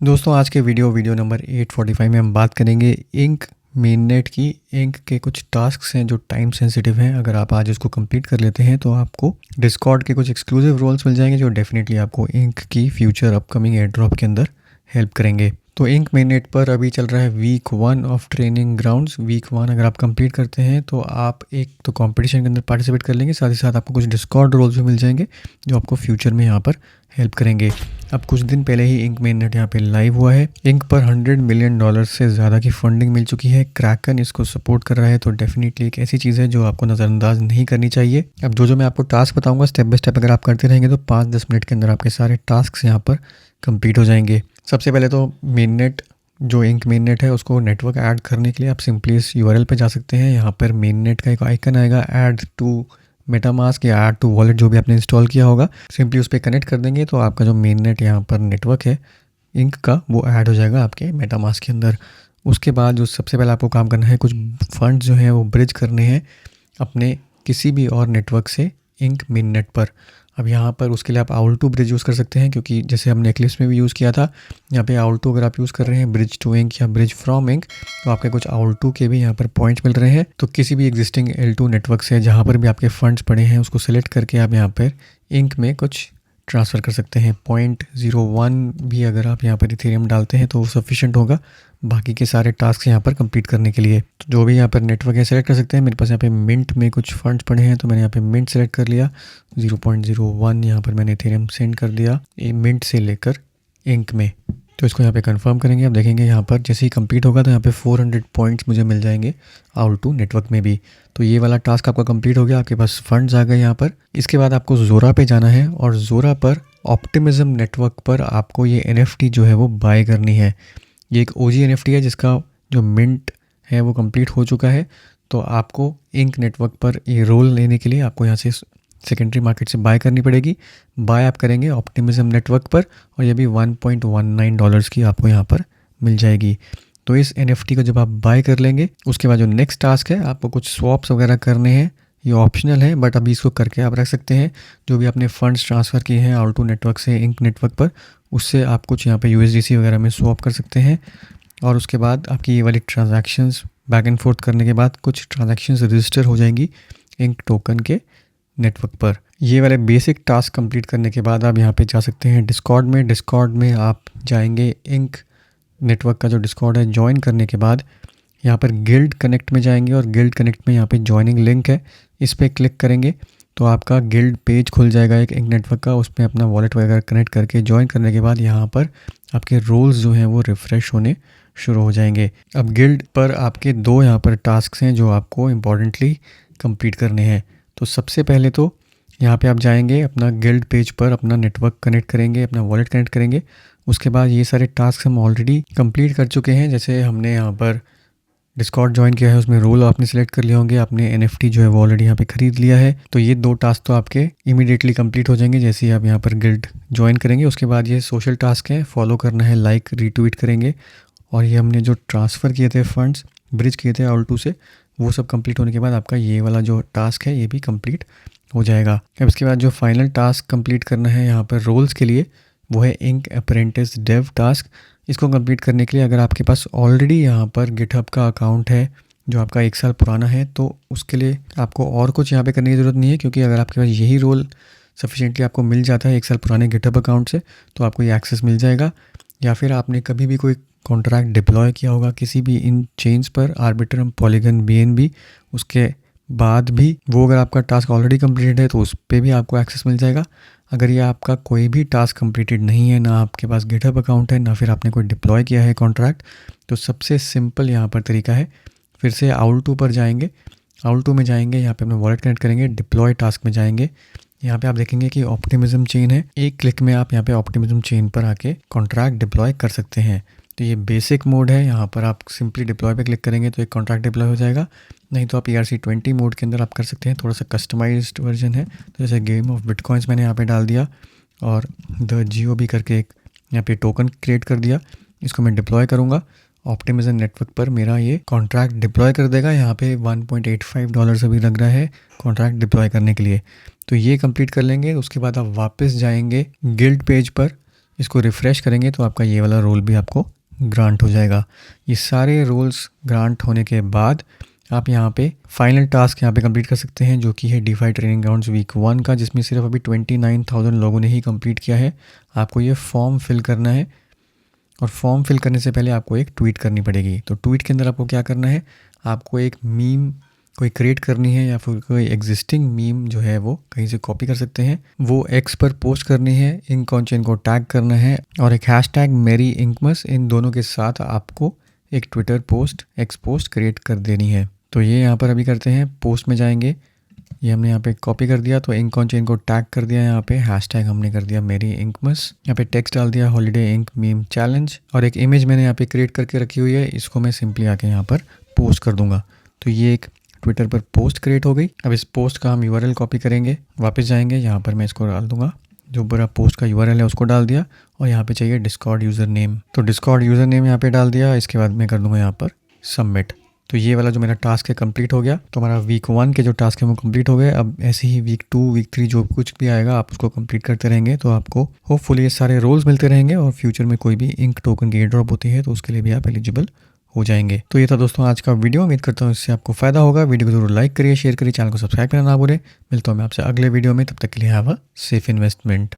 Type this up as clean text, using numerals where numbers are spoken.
दोस्तों आज के वीडियो नंबर 845 में हम बात करेंगे इंक मेननेट की। इंक के कुछ टास्क्स हैं जो टाइम सेंसिटिव हैं। अगर आप आज इसको कंप्लीट कर लेते हैं तो आपको डिस्कॉर्ड के कुछ एक्सक्लूसिव रोल्स मिल जाएंगे जो डेफिनेटली आपको इंक की फ्यूचर अपकमिंग एयर ड्रॉप के अंदर हेल्प करेंगे। तो इंक मेननेट पर अभी चल रहा है week 1 of training grounds. Week 1 अगर आप कंप्लीट करते हैं तो आप एक तो कंपटीशन के अंदर पार्टिसिपेट कर लेंगे, साथ ही साथ आपको कुछ डिस्कॉर्ड रोल्स भी मिल जाएंगे जो आपको फ्यूचर में यहाँ पर हेल्प करेंगे। अब कुछ दिन पहले ही इंक मेननेट यहाँ पे लाइव हुआ है। इंक पर $100 मिलियन से ज़्यादा की फंडिंग मिल चुकी है। क्रैकन इसको सपोर्ट कर रहा है, तो डेफिनेटली एक ऐसी चीज़ है जो आपको नज़रअंदाज नहीं करनी चाहिए। अब जो मैं आपको टास्क बताऊंगा स्टेप बाय स्टेप अगर आप करते रहेंगे तो 5-10 मिनट के अंदर आपके सारे टास्क यहाँ पर कंप्लीट हो जाएंगे। सबसे पहले तो मेननेट जो इंक मेननेट है उसको नेटवर्क ऐड करने के लिए आप सिंपली इस यूआरएल पे जा सकते हैं। यहाँ पर मेननेट का एक आइकन आएगा, ऐड टू मेटामास्क या ऐड टू वॉलेट, जो भी आपने इंस्टॉल किया होगा सिंपली उस पर कनेक्ट कर देंगे तो आपका जो मेननेट यहाँ पर नेटवर्क है इंक का वो ऐड हो जाएगा आपके मेटामास्क के अंदर। उसके बाद जो सबसे पहले आपको काम करना है, कुछ फंड्स जो हैं वो ब्रिज करने हैं अपने किसी भी और नेटवर्क से इंक मेननेट पर। अब यहाँ पर उसके लिए आप आउल2 ब्रिज यूज़ कर सकते हैं, क्योंकि जैसे हमने एक्लिप्स में भी यूज़ किया था, यहाँ पे आउल2 अगर आप यूज़ कर रहे हैं ब्रिज टू इंक या ब्रिज फ्रॉम इंक तो आपके कुछ आउल2 के भी यहाँ पर पॉइंट्स मिल रहे हैं। तो किसी भी एग्जिस्टिंग L2 नेटवर्क से जहाँ पर भी आपके फंड्स पड़े हैं उसको सेलेक्ट करके आप यहाँ पर इंक में कुछ ट्रांसफ़र कर सकते हैं। 0.01 भी अगर आप यहाँ पर इथेरियम डालते हैं तो वो सफिशेंट होगा बाकी के सारे टास्क यहाँ पर कंप्लीट करने के लिए। तो जो भी यहाँ पर नेटवर्क है सेलेक्ट कर सकते हैं। मेरे पास यहाँ पे मिंट में कुछ फंड्स पड़े हैं तो मैंने यहाँ पे मिंट सेलेक्ट कर लिया। 0.01 यहाँ पर मैंने इथेरियम सेंड कर दिया ये मिंट से लेकर इंक में। तो इसको यहाँ पे कंफर्म करेंगे। आप देखेंगे यहाँ पर जैसे ही कंप्लीट होगा तो यहाँ पे 400 पॉइंट्स मुझे मिल जाएंगे आउल2 नेटवर्क में भी। तो ये वाला टास्क आपका कंप्लीट हो गया, आपके पास फंड्स आ गए यहाँ पर। इसके बाद आपको ज़ोरा पे जाना है और ज़ोरा पर ऑप्टिमिज्म नेटवर्क पर आपको ये NFT जो है वो बाय करनी है। ये एक OG NFT है जिसका जो मिंट है वो कंप्लीट हो चुका है। तो आपको इंक नेटवर्क पर ये रोल लेने के लिए आपको यहाँ से सेकेंडरी मार्केट से बाय करनी पड़ेगी। बाय आप करेंगे ऑप्टिमिज्म नेटवर्क पर और ये भी $1.19 की आपको यहाँ पर मिल जाएगी। तो इस NFT को जब आप बाय कर लेंगे उसके बाद जो नेक्स्ट टास्क है आपको कुछ स्वैप्स वगैरह करने हैं। ये ऑप्शनल है बट अभी इसको करके आप रख सकते हैं। जो भी आपने फंड्स ट्रांसफ़र किए हैं आउल2 नेटवर्क से इंक नेटवर्क पर उससे आप कुछ यहाँ पे USDC वगैरह में स्वैप कर सकते हैं। और उसके बाद आपकी ये वाली ट्रांजैक्शंस बैक एंड फोर्थ करने के बाद कुछ ट्रांजैक्शंस रजिस्टर हो जाएंगी इंक टोकन के नेटवर्क पर। ये वाले बेसिक टास्क कंप्लीट करने के बाद आप यहाँ पे जा सकते हैं डिस्कॉर्ड में। डिस्कॉर्ड में आप जाएंगे, इंक नेटवर्क का जो डिस्कॉर्ड है ज्वाइन करने के बाद यहाँ पर गिल्ड कनेक्ट में जाएंगे और गिल्ड कनेक्ट में यहाँ पे ज्वाइनिंग लिंक है, इस पर क्लिक करेंगे तो आपका गिल्ड पेज खुल जाएगा एक इंक नेटवर्क का। उसमें अपना वॉलेट वगैरह कनेक्ट करके ज्वाइन करने के बाद यहाँ पर आपके रोल्स जो हैं वो रिफ़्रेश होने शुरू हो जाएंगे। अब गिल्ड पर आपके 2 यहाँ पर टास्क हैं जो आपको इम्पॉर्टेंटली कंप्लीट करने हैं। तो सबसे पहले तो यहाँ पे आप जाएंगे अपना गिल्ड पेज पर, अपना नेटवर्क कनेक्ट करेंगे, अपना वॉलेट कनेक्ट करेंगे। उसके बाद ये सारे टास्क हम ऑलरेडी कंप्लीट कर चुके हैं। जैसे हमने यहाँ पर डिस्कॉर्ड ज्वाइन किया है, उसमें रोल आपने सेलेक्ट कर लिया होंगे, आपने NFT जो है वो ऑलरेडी यहाँ पे ख़रीद लिया है। तो ये 2 टास्क तो आपके इमीडिएटली कंप्लीट हो जाएंगे जैसे ही आप यहाँ पर गिल्ड ज्वाइन करेंगे। उसके बाद ये सोशल टास्क है, फॉलो करना है, लाइक रीट्वीट करेंगे। और ये हमने जो ट्रांसफ़र किए थे फंड्स ब्रिज किए थे आउल2 से वो सब कंप्लीट होने के बाद आपका ये वाला जो टास्क है ये भी कंप्लीट हो जाएगा। अब इसके बाद जो फाइनल टास्क कंप्लीट करना है यहाँ पर रोल्स के लिए वो है इंक अप्रेंटिस डेव टास्क। इसको कंप्लीट करने के लिए अगर आपके पास ऑलरेडी यहाँ पर गिटहब का अकाउंट है जो आपका 1 साल पुराना है तो उसके लिए आपको और कुछ यहाँ पे करने की ज़रूरत नहीं है, क्योंकि अगर आपके पास यही रोल सफिशिएंटली आपको मिल जाता है 1 साल पुराने गिटहब अकाउंट से तो आपको ये एक्सेस मिल जाएगा। या फिर आपने कभी भी कोई कॉन्ट्रैक्ट डिप्लॉय किया होगा किसी भी इन चेन्स पर, आर्बिट्रम, पॉलीगन, BNB, उसके बाद भी वो अगर आपका टास्क ऑलरेडी कंप्लीटेड है तो उस पर भी आपको एक्सेस मिल जाएगा। अगर ये आपका कोई भी टास्क कंप्लीटेड नहीं है, ना आपके पास गिटहब अकाउंट है, ना फिर आपने कोई डिप्लॉय किया है कॉन्ट्रैक्ट, तो सबसे सिंपल यहाँ पर तरीका है, फिर से आउल2 पर जाएंगे। आउल2 में जाएंगे, यहाँ पे अपना वॉलेट कनेक्ट करेंगे, डिप्लॉय टास्क में जाएंगे। यहाँ पे आप देखेंगे कि ऑप्टिमिज्म चेन है, एक क्लिक में आप यहाँ पे ऑप्टिमिज्म चेन पर आके कॉन्ट्रैक्ट डिप्लॉय कर सकते हैं। तो ये बेसिक मोड है, यहाँ पर आप सिंपली डिप्लॉय पे क्लिक करेंगे तो एक कॉन्ट्रैक्ट डिप्लॉय हो जाएगा। नहीं तो आप ERC-20 मोड के अंदर आप कर सकते हैं, थोड़ा सा कस्टमाइज्ड वर्जन है। तो जैसे गेम ऑफ बिटकॉइंस मैंने यहाँ पे डाल दिया और द GOB करके एक यहाँ पे टोकन क्रिएट कर दिया। इसको मैं डिप्लॉय करूँगा ऑप्टिमिज्म नेटवर्क पर, मेरा ये कॉन्ट्रैक्ट डिप्लॉय कर देगा। यहाँ पे $1.85 अभी लग रहा है कॉन्ट्रैक्ट डिप्लॉय करने के लिए। तो ये कंप्लीट कर लेंगे। उसके बाद आप वापस जाएंगे गिल्ड पेज पर इसको रिफ़्रेश करेंगे तो आपका ये वाला रोल भी आपको ग्रांट हो जाएगा। ये सारे रोल्स ग्रांट होने के बाद आप यहाँ पे फाइनल टास्क यहाँ पे कंप्लीट कर सकते हैं, जो कि है DeFi ट्रेनिंग ग्राउंड्स वीक 1 का, जिसमें सिर्फ अभी 29,000 लोगों ने ही कंप्लीट किया है। आपको ये फॉर्म फिल करना है और फॉर्म फिल करने से पहले आपको एक ट्वीट करनी पड़ेगी। तो ट्वीट के अंदर आपको क्या करना है, आपको एक मीम कोई क्रिएट करनी है या फिर कोई एग्जिस्टिंग मीम जो है वो कहीं से कॉपी कर सकते हैं, वो एक्स पर पोस्ट करनी है, इंक ऑन चेन को टैग करना है और एक हैशटैग मेरी इंकमस, इन दोनों के साथ आपको एक Twitter post x post create कर देनी है। तो ये यहाँ पर अभी करते हैं, पोस्ट में जाएंगे, ये हमने यहाँ पे कॉपी कर दिया, तो इंक ऑन चेन को टैग कर दिया, यहाँ पे हैशटैग हमने कर दिया मेरी इंकमस, यहाँ पे टेक्स्ट डाल दिया हॉलीडे इंक मीम चैलेंज, और एक इमेज मैंने यहाँ पे क्रिएट करके रखी हुई है, इसको मैं सिंपली आके यहाँ पर पोस्ट कर दूंगा। तो ये एक ट्विटर पर पोस्ट क्रिएट हो गई। अब इस पोस्ट का हम URL कॉपी करेंगे, वापस जाएंगे, यहाँ पर मैं इसको डाल दूंगा, जो पूरा पोस्ट का URL है उसको डाल दिया, और यहाँ पे चाहिए डिस्कॉर्ड यूज़र नेम, तो डिस्कॉर्ड यूज़र नेम यहाँ पे डाल दिया। इसके बाद मैं कर दूंगा यहाँ पर सबमिट। तो ये वाला जो मेरा टास्क है कंप्लीट हो गया। तो हमारा वीक 1 के जो टास्क है वो कंप्लीट हो गए। अब ऐसे ही वीक 2 वीक 3 जो कुछ भी आएगा आप उसको कंप्लीट करते रहेंगे, तो आपको होपफुली ये सारे रोल्स मिलते रहेंगे, और फ्यूचर में कोई भी इंक टोकन की एयर ड्रॉप होती है तो उसके लिए भी आप एलिजिबल हो जाएंगे। तो ये था दोस्तों आज का वीडियो, उम्मीद करता हूँ इससे आपको फ़ायदा होगा। वीडियो को जरूर लाइक करिए, शेयर करिए, चैनल को सब्सक्राइब करना ना भूलें। मिलता हूँ मैं आपसे अगले वीडियो में, तब तक के लिए हैव अ सेफ इन्वेस्टमेंट।